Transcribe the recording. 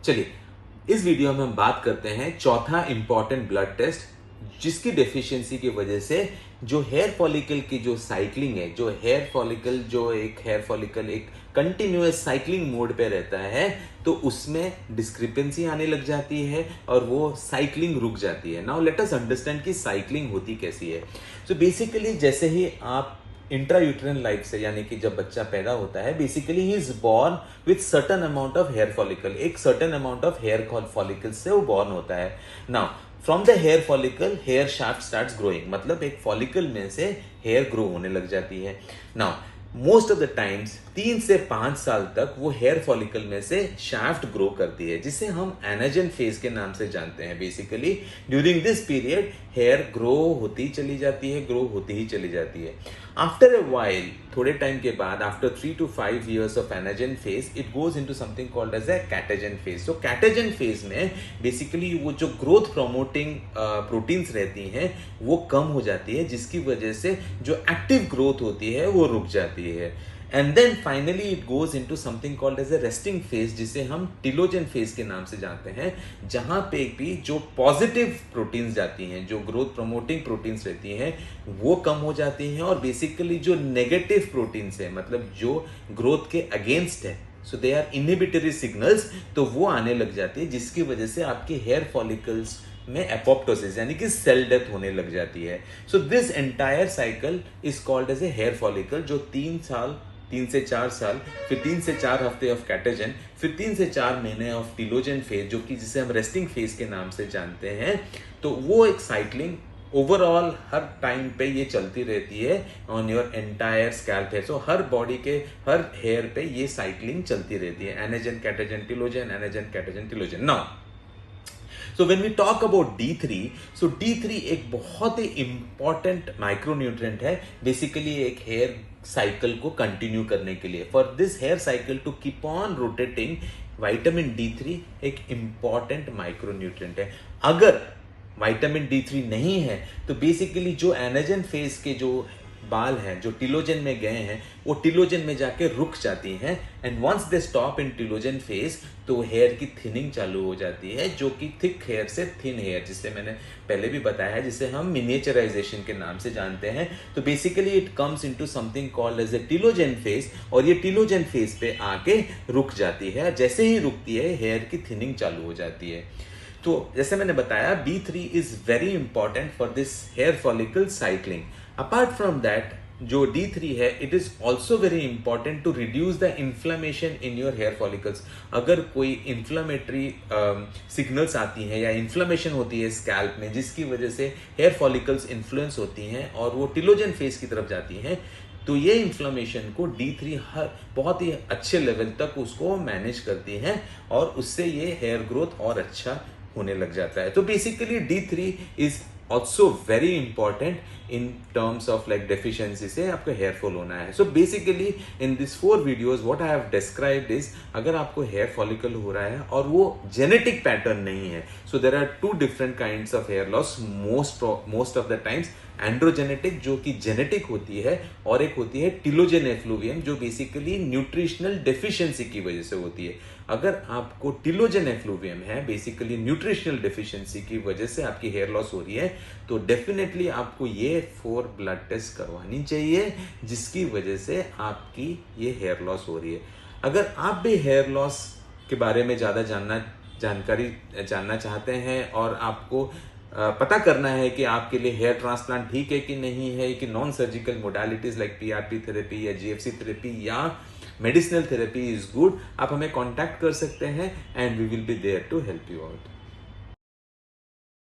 चलिए, इस वीडियो में हम बात करते हैं चौथा इंपॉर्टेंट ब्लड टेस्ट जिसकी डेफिशिएंसी की वजह से जो हेयर फॉलिकल की जो साइक्लिंग है, जो हेयर फॉलिकल एक कंटिन्यूअस साइक्लिंग मोड पे रहता है, तो उसमें डिस्क्रिपेंसी आने लग जाती है और वो साइक्लिंग रुक जाती है। नाउ लेट अस अंडरस्टैंड कि साइक्लिंग होती कैसी है। सो बेसिकली जैसे ही आप इंट्रायूटेरिन लाइफ से, यानी कि जब बच्चा पैदा होता है, basically he is born with certain amount of hair follicle, एक certain amount of hair follicle से वो बॉर्न होता है। Now from the hair follicle hair shaft starts growing, मतलब एक फॉलिकल में से हेयर ग्रो होने लग जाती है। Now most of the times 3 से 5 साल तक वो हेयर फॉलिकल में से शाफ्ट ग्रो करती है, जिसे हम एनाजन फेज के नाम से जानते हैं। Basically during this period hair grow होती चली जाती है। आफ्टर अ वाइल, थोड़े टाइम के बाद, after 3 to 5 years of anagen phase, it goes into something called as a catagen phase. So catagen phase में बेसिकली वो जो ग्रोथ प्रमोटिंग प्रोटीन्स रहती हैं वो कम हो जाती है, जिसकी वजह से जो एक्टिव ग्रोथ होती है वो रुक जाती है। And then finally it goes into something called as a resting phase, जिसे हम टिलोजन फेज के नाम से जानते हैं, जहां पे भी जो पॉजिटिव प्रोटीन्स जाती हैं, जो ग्रोथ प्रमोटिंग प्रोटीन्स रहती हैं, वो कम हो जाती हैं, और बेसिकली जो नेगेटिव प्रोटीन्स है, मतलब जो ग्रोथ के अगेंस्ट है, सो दे आर इनहिबिटरी सिग्नल्स, तो वो आने लग जाती है, जिसकी वजह से आपके हेयर फॉलिकल्स में एपोप्टोसिस यानी कि सेल डेथ होने लग जाती है। So this entire cycle is called as a hair follicle, जो 3 से 4 साल, फिर 3 से 4 हफ्ते ऑफ कैटेजन, फिर 3 से 4 महीने ऑफ टिलोजन फेज, जो कि जिसे हम रेस्टिंग फेज के नाम से जानते हैं, तो वो एक साइक्लिंग ओवरऑल हर टाइम पे ये चलती रहती है on your entire scalp hair. So हर बॉडी के हर हेयर पे ये साइक्लिंग चलती रहती है, anagen catagen telogen, anagen catagen telogen. Now so when we talk about D3, so D3 एक बहुत ही इंपॉर्टेंट माइक्रोन्यूट्रिएंट है, बेसिकली एक हेयर साइकिल को कंटिन्यू करने के लिए। For this hair cycle to keep on rotating, vitamin D3 एक इंपॉर्टेंट माइक्रोन्यूट्रिएंट है। अगर विटामिन D3 नहीं है तो बेसिकली जो एनाजन फेज के जो बाल हैं, जो टिलोजन में गए हैं, वो टिलोजन में जाके रुक जाती हैं, and once they stop in telogen phase, तो हेयर की थिनिंग चालू हो जाती है, जो कि थिक हेयर से थिन हेयर, जिसे मैंने पहले भी बताया है, जिसे हम मिनिएचराइजेशन के नाम से जानते हैं। तो basically it comes into something called as a telogen phase, और ये टिलोजन फेज पे आके रुक जाती है। जैसे ही रुकती है, हेयर की थिनिंग चालू हो जाती है। तो जैसे मैंने बताया, D3 is very important for this hair follicle cycling. Apart from that, जो D3 है, it is also very important to reduce the inflammation in your hair follicles. अगर कोई इन्फ्लेमेटरी सिग्नल्स आती हैं या इन्फ्लेमेशन होती है स्कैल्प में, जिसकी वजह से हेयर फॉलिकल्स इन्फ्लुएंस होती हैं और वो टिलोजन फेज की तरफ जाती हैं, तो ये इन्फ्लेमेशन को D3 हर बहुत ही अच्छे लेवल तक उसको मैनेज करती हैं, और उससे ये हेयर ग्रोथ और अच्छा होने लग जाता है। तो basically D3 is also very important in terms of like deficiency से आपको हेयर फॉल होना है। So basically in these 4 videos what I have described is, अगर आपको हेयर फॉलिकल हो रहा है और वो जेनेटिक पैटर्न नहीं है, so there are 2 different kinds of hair loss most of the times, androgenetic जो कि जेनेटिक होती है, और एक होती है टिलोजन एफ्लुवियम, जो बेसिकली न्यूट्रिशनल डेफिशिएंसी की वजह से होती है। अगर आपको टिलोजन एफ्लुवियम है, बेसिकली न्यूट्रिशनल डेफिशिएंसी की वजह से आपकी हेयर लॉस हो रही है, तो डेफिनेटली आपको ये 4 ब्लड टेस्ट करवानी चाहिए, जिसकी वजह से आपकी ये हेयर लॉस हो रही है। अगर आप भी हेयर लॉस के बारे में ज़्यादा जानकारी जानना चाहते हैं, और आपको पता करना है कि आपके लिए हेयर ट्रांसप्लांट ठीक है कि नहीं है, कि non surgical modalities like PRP therapy या GFC थेरेपी या मेडिसिनल थेरेपी इज गुड, आप हमें कांटेक्ट कर सकते हैं, and we will be there to help you out.